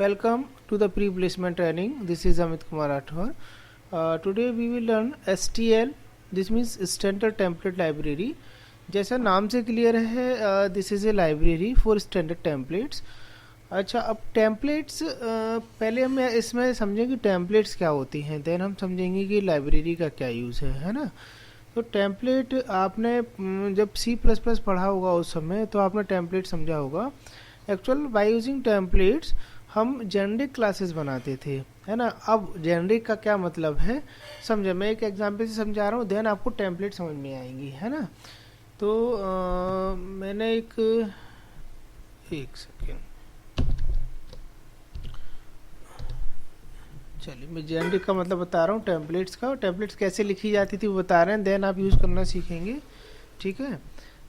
Welcome to the pre-placement training. This is Amit Kumar Rathore. Today we will learn STL. This means Standard Template Library. जैसा नाम से clear है, this is a library for standard templates. अच्छा, अब templates पहले हम इसमें समझेंगे टेम्पलेट्स क्या होती हैं, देन हम समझेंगे कि लाइब्रेरी का क्या यूज़ है ना. तो टेम्पलेट आपने जब C++ पढ़ा होगा उस समय, तो आपने टेम्पलेट समझा होगा. एक्चुअल बाय यूजिंग टेम्पलेट्स हम जेनरिक क्लासेस बनाते थे, है ना. अब जेनरिक का क्या मतलब है समझे, मैं एक एग्जांपल से समझा रहा हूँ, देन आपको टेम्पलेट समझ में आएंगी, है ना. तो मैंने एक सेकेंड, चलिए मैं जेनरिक का मतलब बता रहा हूँ टेम्पलेट्स का. टेम्पलेट्स कैसे लिखी जाती थी वो बता रहे हैं, देन आप यूज़ करना सीखेंगे, ठीक है.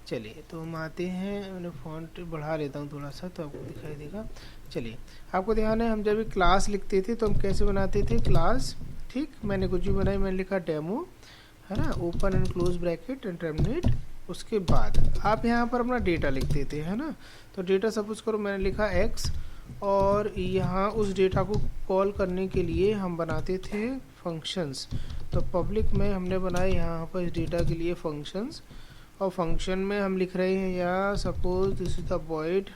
चलिए तो हम आते हैं, मैंने फॉन्ट बढ़ा लेता हूँ थोड़ा सा तो आपको दिखाई देगा. चलिए आपको ध्यान है, हम जब भी क्लास लिखते थे तो हम कैसे बनाते थे क्लास. ठीक, मैंने कुछ भी बनाई, मैंने लिखा डेमो, है ना, open and close bracket and terminate. उसके बाद आप यहाँ पर अपना डेटा लिखते थे, है ना. तो डेटा सपोज करो मैंने लिखा x, और यहाँ उस डेटा को कॉल करने के लिए हम बनाते थे फंक्शंस. तो पब्लिक में हमने बनाए यहाँ पर इस डेटा के लिए फंक्शंस, और फंक्शन में हम लिख रहे हैं या suppose this is the void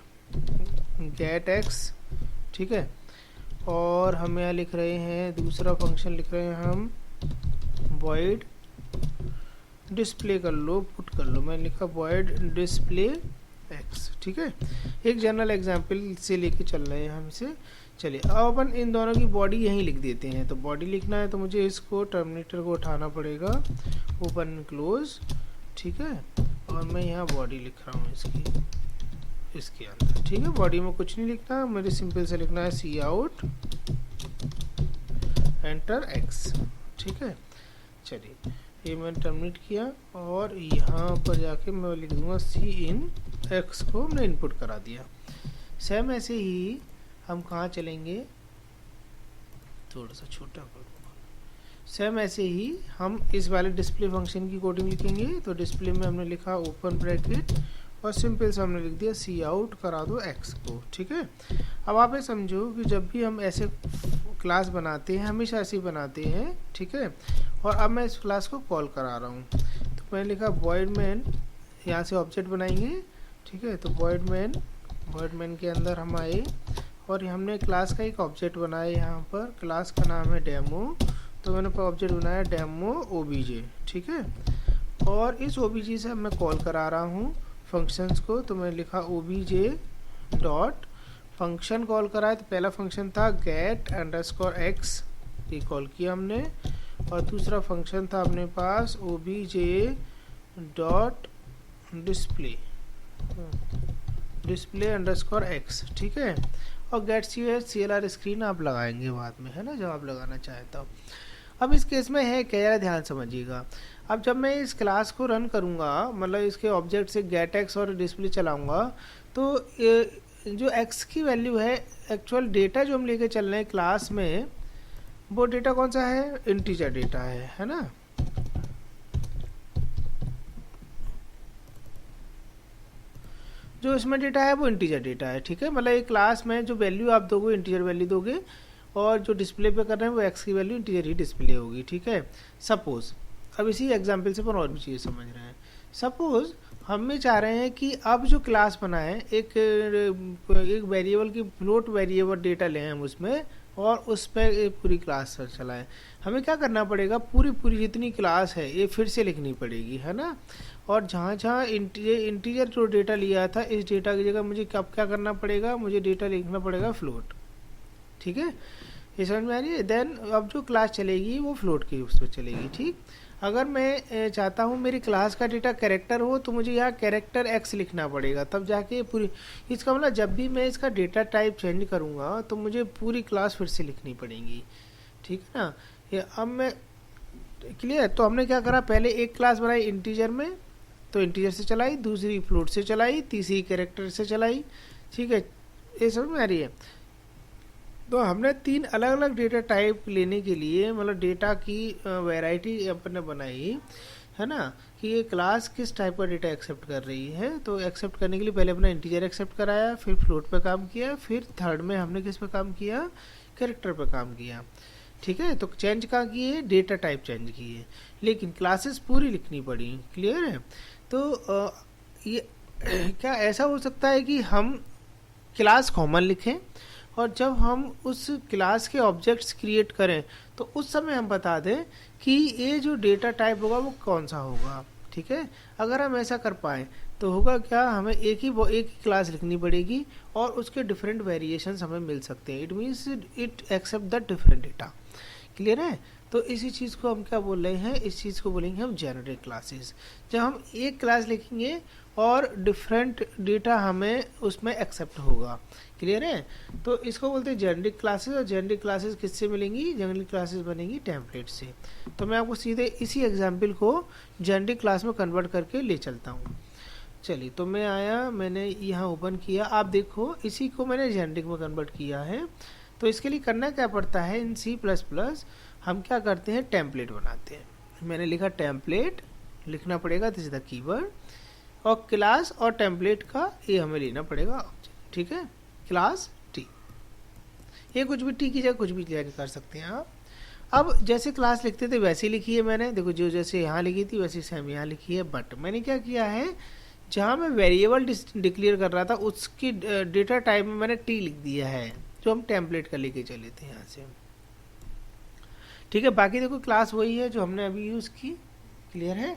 get x, ठीक है. और हम यहाँ लिख रहे हैं दूसरा फंक्शन लिख रहे हैं हम वॉइड डिस्प्ले कर लो, पुट कर लो, मैंने लिखा वॉइड डिस्प्ले x, ठीक है. एक जनरल एग्जांपल से लेके चल रहे हैं हमसे. चलिए अब अपन इन दोनों की बॉडी यहीं लिख देते हैं. तो बॉडी लिखना है तो मुझे इसको टर्मिनेटर को उठाना पड़ेगा, ओपन क्लोज, ठीक है. और मैं यहाँ बॉडी लिख रहा हूँ इसके अंदर, ठीक है. बॉडी में कुछ नहीं लिखना, मुझे सिंपल से लिखना है सी आउट एंटर x, ठीक है. चलिए ये मैंने टर्मिनेट किया, और यहाँ पर जाके मैं लिख दूंगा सी इन x को हमने इनपुट करा दिया. सेम ऐसे ही हम कहाँ चलेंगे, थोड़ा सा छोटा कर दूंगा. सेम ऐसे ही हम इस वाले डिस्प्ले फंक्शन की कोडिंग लिखेंगे. तो डिस्प्ले में हमने लिखा ओपन ब्रैकेट, और सिंपल से हमने लिख दिया सी आउट करा दो x को, ठीक है. अब आप ये समझो कि जब भी हम ऐसे क्लास बनाते हैं हमेशा ऐसे ही बनाते हैं, ठीक है. और अब मैं इस क्लास को कॉल करा रहा हूँ, तो मैंने लिखा वॉइड मैन, यहाँ से ऑब्जेक्ट बनाएंगे, ठीक है. तो वॉइड मैन के अंदर हम आए, और हमने क्लास का एक ऑब्जेक्ट बनाया. यहाँ पर क्लास का नाम है डेमो, तो मैंने ऑब्जेक्ट बनाया डेमो ओबीजे, ठीक है. और इस ओबीजे से मैं कॉल करा रहा हूँ फंक्शंस को. तो मैंने लिखा ओबीजे डॉट फंक्शन कॉल करा है. तो पहला फंक्शन था गेट अंडरस्कोर x, ये कॉल किया हमने. और दूसरा फंक्शन था अपने पास OBJ dot display underscore x, ठीक है. और गेट CLR स्क्रीन आप लगाएंगे बाद में, है ना, जब आप लगाना चाहें तो. अब इस केस में है क्या, ध्यान समझिएगा. अब जब मैं इस क्लास को रन करूँगा, मतलब इसके ऑब्जेक्ट से गेट x और डिस्प्ले चलाऊँगा, तो जो x की वैल्यू है, एक्चुअल डेटा जो हम लेके चल रहे हैं क्लास में, वो डेटा कौन सा है, इंटीजर डेटा है ना. जो इसमें डेटा है वो इंटीजर डेटा है, ठीक है. मतलब एक क्लास में जो वैल्यू आप दोगे इंटीजर वैल्यू दोगे, और जो डिस्प्ले पे कर रहे हैं वो x की वैल्यू इंटीजर ही डिस्प्ले होगी, ठीक है. सपोज अब इसी एग्जांपल से अपन और भी चीज़ें समझ रहे हैं. सपोज हम भी चाह रहे हैं कि अब जो क्लास बनाए एक वेरिएबल की फ्लोट वेरिएबल डेटा लें हम उसमें, और उस पर पूरी क्लास चलाएं. हमें क्या करना पड़ेगा, पूरी जितनी क्लास है ये फिर से लिखनी पड़ेगी, है ना. और जहाँ इंटीजर जो डेटा लिया था, इस डेटा की जगह मुझे कब क्या करना पड़ेगा, मुझे डेटा लिखना पड़ेगा फ्लोट, ठीक है. ये समझ में आ रही है. देन अब जो क्लास चलेगी वो फ्लोट की उस पर चलेगी, ठीक. अगर मैं चाहता हूँ मेरी क्लास का डेटा कैरेक्टर हो, तो मुझे यहाँ कैरेक्टर x लिखना पड़ेगा, तब जाके पूरी. इसका मतलब जब भी मैं इसका डेटा टाइप चेंज करूँगा तो मुझे पूरी क्लास फिर से लिखनी पड़ेगी, ठीक है ना. ये अब मैं क्लियर. तो हमने क्या करा, पहले एक क्लास बनाई इंटीजर में, तो इंटीजर से चलाई, दूसरी फ्लोट से चलाई, तीसरी कैरेक्टर से चलाई, ठीक है. ये समझ में आ रही है. तो हमने 3 अलग अलग डेटा टाइप लेने के लिए, मतलब डेटा की वैरायटी अपन ने बनाई, है ना, कि ये क्लास किस टाइप का डेटा एक्सेप्ट कर रही है। तो एक्सेप्ट करने के लिए पहले अपना इंटीजर एक्सेप्ट कराया, फिर फ्लोट पे काम किया, फिर थर्ड में हमने किस पे काम किया, कैरेक्टर पे काम किया। ठीक है, तो चेंज कहाँ किए, डेटा टाइप चेंज किए, लेकिन क्लासेस पूरी लिखनी पड़ी। क्लियर है। तो ये क्या ऐसा हो सकता है कि हम क्लास कॉमन लिखें और जब हम उस क्लास के ऑब्जेक्ट्स क्रिएट करें तो उस समय हम बता दें कि ये जो डेटा टाइप होगा वो कौन सा होगा। ठीक है, अगर हम ऐसा कर पाए तो होगा क्या, हमें एक ही क्लास लिखनी पड़ेगी और उसके डिफरेंट वेरिएशंस हमें मिल सकते हैं। It means it accept the different data. Clear है। तो इसी चीज़ को हम क्या बोल रहे हैं, इस चीज़ को बोलेंगे हम जेनरिक क्लासेस। जब हम एक क्लास लिखेंगे और डिफरेंट डेटा हमें उसमें एक्सेप्ट होगा। क्लियर है। तो इसको बोलते हैं जेनरिक क्लासेस। और जेनरिक क्लासेस किससे मिलेंगी, जेनरिक क्लासेस बनेंगी टेम्पलेट से। तो मैं आपको सीधे इसी एग्जाम्पल को जेनरिक क्लास में कन्वर्ट करके ले चलता हूँ। चलिए, तो मैं आया, मैंने यहाँ ओपन किया, आप देखो इसी को मैंने जेनरिक में कन्वर्ट किया है। तो इसके लिए करना क्या पड़ता है, इन C++ हम क्या करते हैं, टेम्पलेट बनाते हैं। मैंने लिखा टेम्पलेट, लिखना पड़ेगा दिस इज द कीवर्ड, और क्लास और टेम्पलेट का ये हमें लेना पड़ेगा ऑब्जेक्ट। ठीक है, क्लास टी, ये कुछ भी टी की जगह कुछ भी चेंज कर सकते हैं आप। अब जैसे क्लास लिखते थे वैसे लिखी है मैंने, देखो जो जैसे यहाँ लिखी थी वैसे सेम यहाँ लिखी है। बट मैंने क्या किया है, जहाँ मैं वेरिएबल डिक्लेयर कर रहा था उसकी डेटा टाइप में मैंने टी लिख दिया है, जो हम टेम्पलेट का लेके चले थे यहाँ से। ठीक है, बाकी देखो क्लास वही है जो हमने अभी यूज़ की। क्लियर है।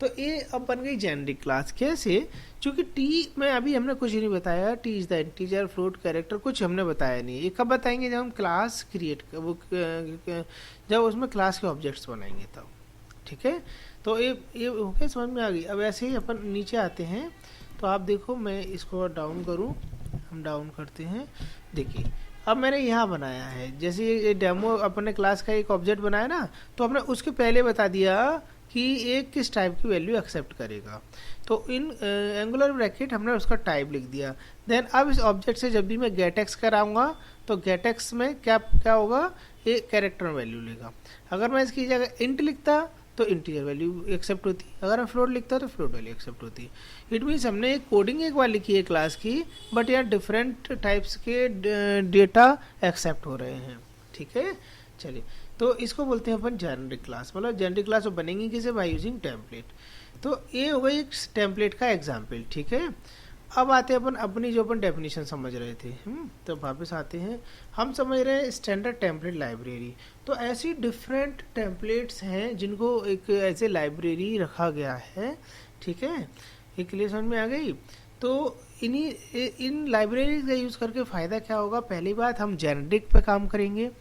तो ये अब बन गई जेनरिक क्लास। कैसे, क्योंकि टी में अभी हमने कुछ नहीं बताया, T is the integer, float, character, कुछ हमने बताया नहीं। ये कब बताएंगे, जब हम क्लास क्रिएट जब उसमें क्लास के ऑब्जेक्ट्स बनाएंगे तब। ठीक है, तो ये ओके, समझ में आ गई। अब ऐसे ही अपन नीचे आते हैं, तो आप देखो मैं इसको डाउन करूँ, हम डाउन करते हैं। देखिए अब मैंने यहाँ बनाया है, जैसे ये डेमो अपने क्लास का एक ऑब्जेक्ट बनाया ना, तो हमने उसके पहले बता दिया कि ये किस टाइप की वैल्यू एक्सेप्ट करेगा। तो इन एंगुलर ब्रैकेट हमने उसका टाइप लिख दिया। देन अब इस ऑब्जेक्ट से जब भी मैं गेट एक्स कराऊंगा तो गेट एक्स में क्या होगा, ये कैरेक्टर वैल्यू लेगा। अगर मैं इसकी जगह इंट लिखता तो इंटीजर वैल्यू एक्सेप्ट होती, अगर मैं फ्लोट लिखता तो फ्लोट वैल्यू एक्सेप्ट होती। इट मीन्स हमने एक कोडिंग एक बार लिखी है क्लास की, बट यहाँ डिफरेंट टाइप्स के डेटा एक्सेप्ट हो रहे हैं। ठीक है, चलिए, तो इसको बोलते हैं अपन जेनरिक क्लास। मतलब जेनरिक क्लास बनेंगी किसे, बाय यूजिंग टेम्पलेट। तो ये हो गई एक टेम्पलेट का एग्जाम्पल। ठीक है, अब आते हैं अपन अपनी जो अपन डेफिनेशन समझ रहे थे, तो वापस आते हैं, हम समझ रहे हैं स्टैंडर्ड टेम्पलेट लाइब्रेरी। तो ऐसी डिफरेंट टेम्पलेट्स हैं जिनको एक ऐसे लाइब्रेरी रखा गया है। ठीक है, ये क्लियर समझ में आ गई। तो इन लाइब्रेरी का यूज़ करके फ़ायदा क्या होगा, पहली बात हम जेनरिक पे काम करेंगे।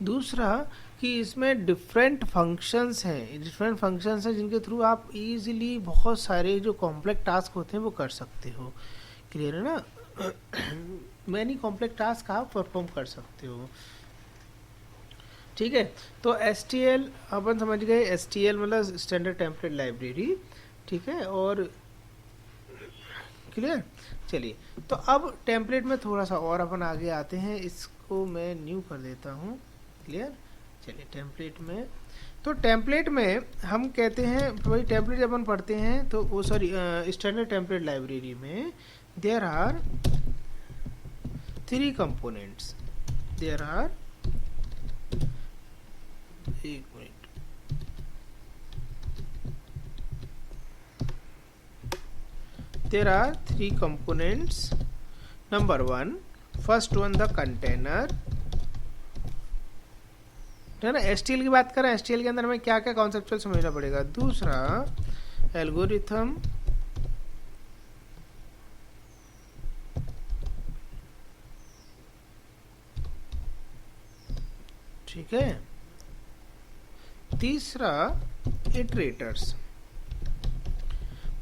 दूसरा कि इसमें डिफरेंट फंक्शंस हैं जिनके थ्रू आप इजीली बहुत सारे जो कॉम्प्लेक्स टास्क होते हैं वो कर सकते हो। क्लियर है ना। मैनी कॉम्प्लेक्स टास्क आप परफॉर्म कर सकते हो। ठीक है, तो STL अपन समझ गए, STL मतलब स्टैंडर्ड टेम्पलेट लाइब्रेरी। ठीक है, और क्लियर। चलिए, तो अब टेम्पलेट में थोड़ा सा और अपन आगे आते हैं, इसको मैं न्यू कर देता हूँ। क्लियर। चलिए, टेम्पलेट में, तो टेम्पलेट में हम कहते हैं भाई, टेम्पलेट जब अपन पढ़ते हैं तो वो सॉरी स्टैंडर्ड टेम्पलेट लाइब्रेरी में there are 3 components. There are, एक मिनट, there are 3 components. Number 1, first one the container, है ना। STL की बात करें, STL के अंदर हमें क्या क्या कॉन्सेप्चुअल समझना पड़ेगा। दूसरा एल्गोरिथम, ठीक है। तीसरा इटरेटर्स।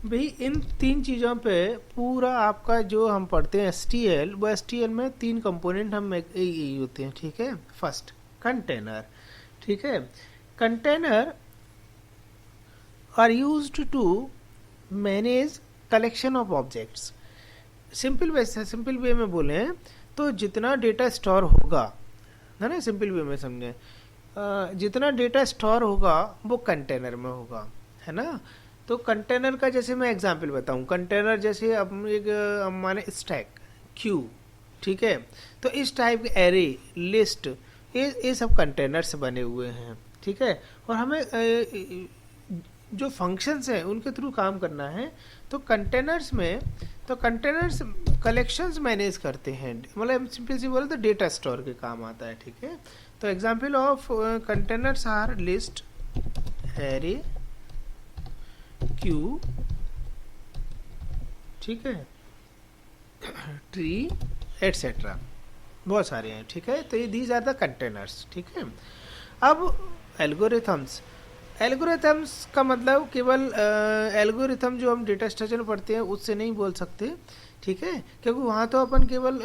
भाई इन 3 चीज़ों पे पूरा आपका जो हम पढ़ते हैं STL, वो STL में 3 कंपोनेंट हम यही होते हैं। ठीक है, फर्स्ट कंटेनर। ठीक है, container are used to manage collection of objects. Simple way में बोलें तो जितना डेटा स्टोर होगा, है ना, सिंपल वे में समझें, जितना डेटा स्टोर होगा वो कंटेनर में होगा, है ना। तो कंटेनर का जैसे मैं एग्जांपल बताऊं, कंटेनर जैसे अब एक माने स्टैक, क्यू, ठीक है। तो इस टाइप के एरे, लिस्ट, ये सब कंटेनर्स बने हुए हैं, ठीक है। और हमें जो फंक्शंस हैं उनके थ्रू काम करना है। तो कंटेनर्स में, तो कंटेनर्स कलेक्शंस मैनेज करते हैं, मतलब सिंपल सी बोले तो डेटा स्टोर के काम आता है, ठीक है। तो example of containers are list, array, queue, ठीक है, ट्री, एटसेट्रा, बहुत सारे हैं, ठीक है। तो ये दीज आर द कंटेनर्स, ठीक है। अब एल्गोरिथम्स, एल्गोरिथम्स का मतलब केवल एल्गोरिथम जो हम डेटा स्ट्रक्चर में पढ़ते हैं उससे नहीं बोल सकते, ठीक है, क्योंकि वहाँ तो अपन केवल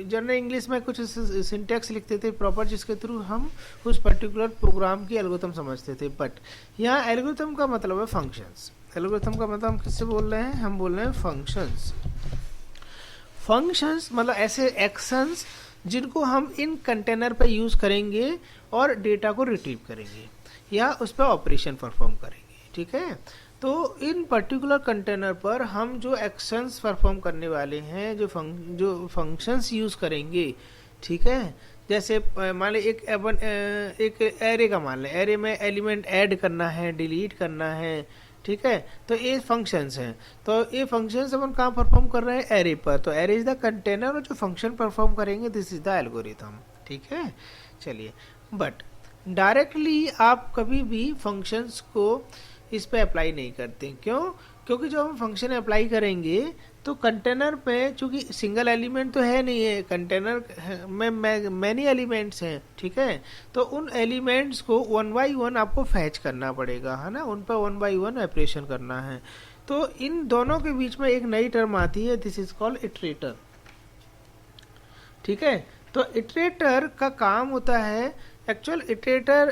जनरल इंग्लिश में कुछ सिंटैक्स लिखते थे प्रॉपर, जिसके थ्रू हम उस पर्टिकुलर प्रोग्राम की एल्गोरिथम समझते थे। बट यहाँ एल्गोरिथम का मतलब है फंक्शंस। एल्गोरिथम का मतलब हम किससे बोल रहे हैं, हम बोल रहे हैं फंक्शंस। फंक्शंस मतलब ऐसे एक्शंस जिनको हम इन कंटेनर पर यूज़ करेंगे और डेटा को रिट्रीव करेंगे या उस पर ऑपरेशन परफॉर्म करेंगे, ठीक है। तो इन पर्टिकुलर कंटेनर पर हम जो एक्शंस परफॉर्म करने वाले हैं, जो फंक्शंस यूज़ करेंगे, ठीक है। जैसे मान लें एक एरे का मान लें, एरे में एलिमेंट ऐड करना है, डिलीट करना है, ठीक है। तो ये फंक्शंस हैं। तो ये फंक्शंस अपन कहाँ परफॉर्म कर रहे हैं, एरे पर। तो एरे इज द कंटेनर, और जो फंक्शन परफॉर्म करेंगे दिस इज द एल्गोरिथम, ठीक है। चलिए, बट डायरेक्टली आप कभी भी फंक्शंस को इस पे अप्लाई नहीं करते। क्यों? क्योंकि जब हम फंक्शन अप्लाई करेंगे तो कंटेनर पे, चूंकि सिंगल एलिमेंट तो है नहीं है, कंटेनर में मैनी एलिमेंट्स हैं, ठीक है। तो उन एलिमेंट्स को वन बाई वन आपको फैच करना पड़ेगा, है ना, उन पर वन बाई वन ऑपरेशन करना है। तो इन दोनों के बीच में एक नई टर्म आती है, दिस इज कॉल्ड इटरेटर, ठीक है। तो इटरेटर का काम होता है, actual iterator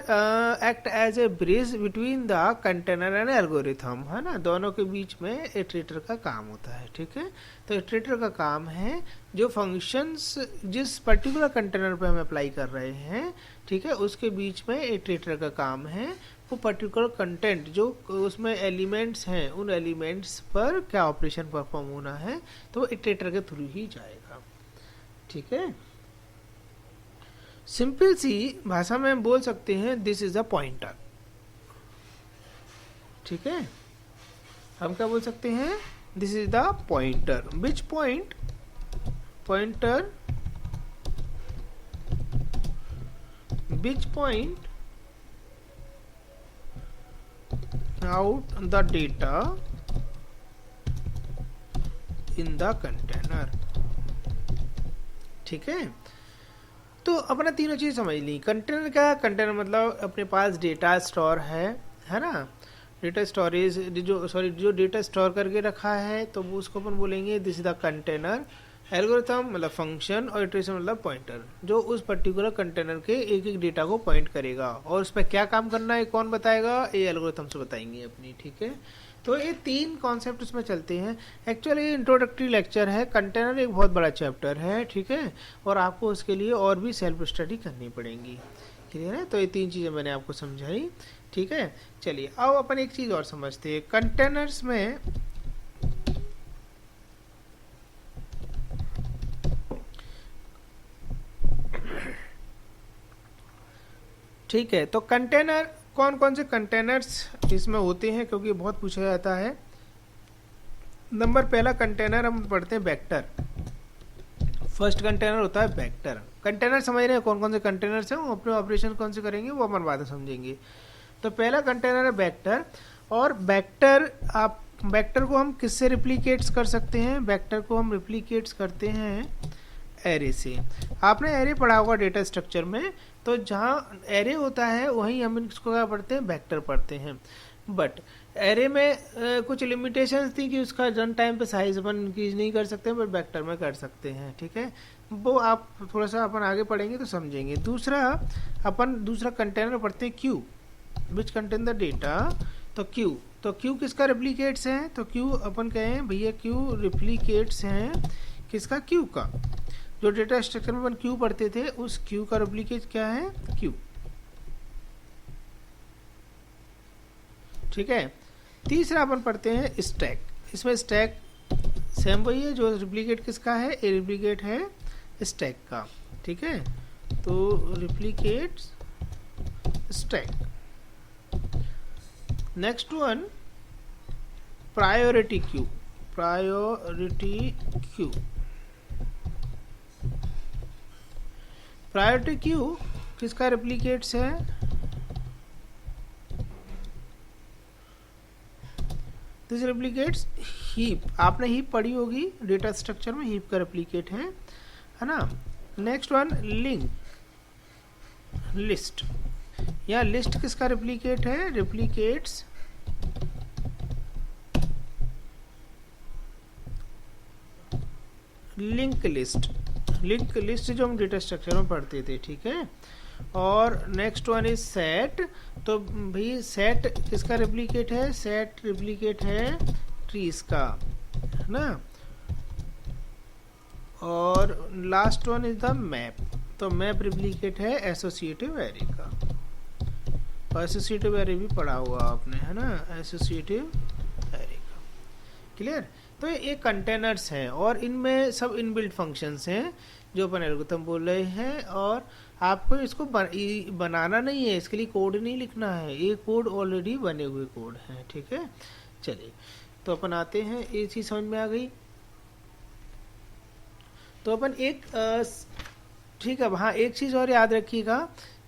act as a bridge between the container and algorithm, है ना, दोनों के बीच में इटरेटर का काम होता है, ठीक है। तो इटरेटर का काम है जो फंक्शंस जिस पर्टिकुलर कंटेनर पे हम अप्लाई कर रहे हैं, ठीक है, उसके बीच में इटरेटर का काम है वो पर्टिकुलर कंटेंट जो उसमें एलिमेंट्स हैं, उन एलिमेंट्स पर क्या ऑपरेशन परफॉर्म होना है, तो इटरेटर के थ्रू ही जाएगा, ठीक है। सिंपल सी भाषा में हम बोल सकते हैं दिस इज अ पॉइंटर, ठीक है। हम क्या बोल सकते हैं, this is the pointer. Which point, pointer which point out the data in the container, ठीक है। तो अपना तीनों चीज समझ ली। कंटेनर क्या, कंटेनर मतलब अपने पास डेटा स्टोर है ना, डेटा स्टोरेज, जो डेटा स्टोर करके रखा है, तो वो उसको अपन बोलेंगे this is the container. Algorithm मतलब फंक्शन, और इटरेशन मतलब पॉइंटर, जो उस पर्टिकुलर कंटेनर के एक एक डेटा को पॉइंट करेगा, और उस पर क्या काम करना है कौन बताएगा, ये एल्गोरिथम से बताएंगे अपनी, ठीक है। तो ये तीन कॉन्सेप्ट उसमें चलते हैं। एक्चुअली इंट्रोडक्टरी लेक्चर है, कंटेनर एक बहुत बड़ा चैप्टर है, ठीक है, और आपको उसके लिए और भी सेल्फ स्टडी करनी पड़ेगी, क्लियर है। तो ये तीन चीज़ें मैंने आपको समझाई, ठीक है। चलिए अब अपन एक चीज़ और समझते हैं कंटेनर्स में। ठीक है, तो कंटेनर, कौन कौन से कंटेनर्स इसमें होते हैं, क्योंकि बहुत पूछा जाता है। नंबर पहला कंटेनर हम पढ़ते हैं वेक्टर। फर्स्ट कंटेनर होता है वेक्टर। कंटेनर समझ रहे हैं कौन कौन से कंटेनर्स हैं, अपने ऑपरेशन कौन से करेंगे वो अपन बाद में समझेंगे। तो पहला कंटेनर है वेक्टर। और वेक्टर, आप वेक्टर को हम किससे रिप्लिकेट्स कर सकते हैं, वेक्टर को हम रिप्लिकेट्स करते हैं एरे से। आपने एरे पढ़ा होगा डेटा स्ट्रक्चर में, तो जहाँ एरे होता है वहीं हम इसको क्या पढ़ते हैं, वेक्टर पढ़ते हैं। बट एरे में कुछ लिमिटेशंस थी कि उसका रन टाइम पे साइज अपन इंक्रीज नहीं कर सकते, बट वेक्टर में कर सकते हैं, ठीक है। वो आप थोड़ा सा अपन आगे पढ़ेंगे तो समझेंगे। दूसरा कंटेनर पढ़ते हैं Q, which contain the data. तो क्यू किसका रिप्लिकेट्स है, तो क्यू अपन कहें भैया क्यू रिप्लिकेट्स हैं किसका, क्यू का। जो डेटा स्ट्रक्चर में अपन क्यू पढ़ते थे उस क्यू का रिप्लिकेट क्या है, क्यू, ठीक है। तीसरा अपन पढ़ते हैं स्टैक। इसमें स्टैक सेम वही है, जो रिप्लिकेट किसका है, ये रिप्लिकेट है स्टैक का, ठीक है। तो replicate stack. Next one priority queue. Priority queue. Priority queue किसका रेप्लिकेट्स है, दिस रेप्लिकेट्स हीप। आपने हीप पढ़ी होगी, डेटा स्ट्रक्चर में हीप का रेप्लिकेट है ना। Next one link list. या लिस्ट किसका रेप्लिकेट है, replicates link list. Link list जो हम डेटा स्ट्रक्चर में पढ़ते थे, ठीक है। और नेक्स्ट वन इज सेट। तो भाई सेट किसका रेप्लिकेट है, सेट रेप्लिकेट है ट्रीज का, है ना। और last one is the map. तो मैप रेप्लिकेट है एसोसिएटिव एरे का। और एसोसिएटिव एरे भी पढ़ा हुआ आपने, है ना, एसोसिएटिव एरे का। क्लियर। तो ये कंटेनर्स हैं और इनमें सब इनबिल्ट फंक्शंस हैं जो अपन एल्गोरिथम बोल रहे हैं। और आपको इसको बनाना नहीं है, इसके लिए कोड नहीं लिखना है, ये कोड ऑलरेडी बने हुए कोड हैं, ठीक है। चलिए तो अपन आते हैं, ये चीज़ समझ में आ गई। तो अपन एक ठीक है, हाँ एक चीज़ और याद रखिएगा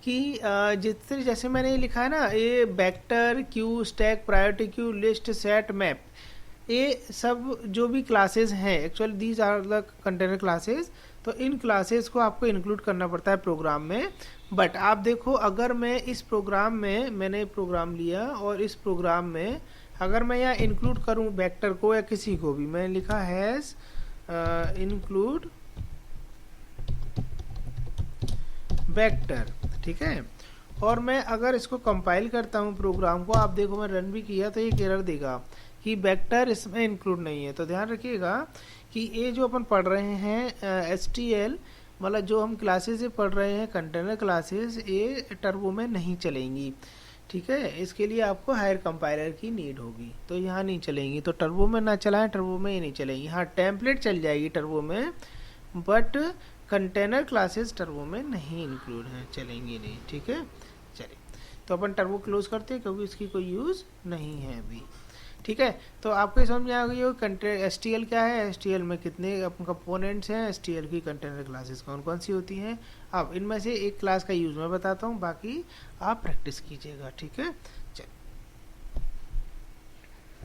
कि जितने जैसे मैंने ये लिखा है ना, ये vector queue stack priority queue list set map, ये सब जो भी क्लासेस हैं actually these are the container classes. तो इन क्लासेस को आपको इंक्लूड करना पड़ता है प्रोग्राम में। बट आप देखो, अगर मैं इस प्रोग्राम में, मैंने प्रोग्राम लिया और इस प्रोग्राम में अगर मैं यहाँ इंक्लूड करूँ वेक्टर को या किसी को भी, मैंने लिखा हैज़ इंक्लूड वेक्टर, ठीक है। और मैं अगर इसको कंपाइल करता हूँ प्रोग्राम को, आप देखो मैं रन भी किया तो ये एरर देगा कि वेक्टर इसमें इंक्लूड नहीं है। तो ध्यान रखिएगा कि ये जो अपन पढ़ रहे हैं STL, मतलब जो हम क्लासेस से पढ़ रहे हैं कंटेनर क्लासेस, ये टर्बो में नहीं चलेंगी, ठीक है। इसके लिए आपको हायर कंपाइलर की नीड होगी, तो यहाँ नहीं चलेंगी। तो टर्बो में ना चलाएं, टर्बो में ये नहीं चलेंगी। हाँ टेम्पलेट चल जाएगी टर्बो में, बट कंटेनर क्लासेस टर्बो में नहीं इंक्लूड हैं, चलेंगी नहीं, ठीक है। चलिए तो अपन टर्बो क्लोज करते हैं क्योंकि इसकी कोई यूज़ नहीं है अभी, ठीक है। तो आपको समझ में आ गई हो STL क्या है, STL में कितने कंपोनेंट्स हैं, STL की कंटेनर क्लासेस कौन कौन सी होती हैं। अब इनमें से एक क्लास का यूज़ मैं बताता हूँ, बाकी आप प्रैक्टिस कीजिएगा, ठीक है।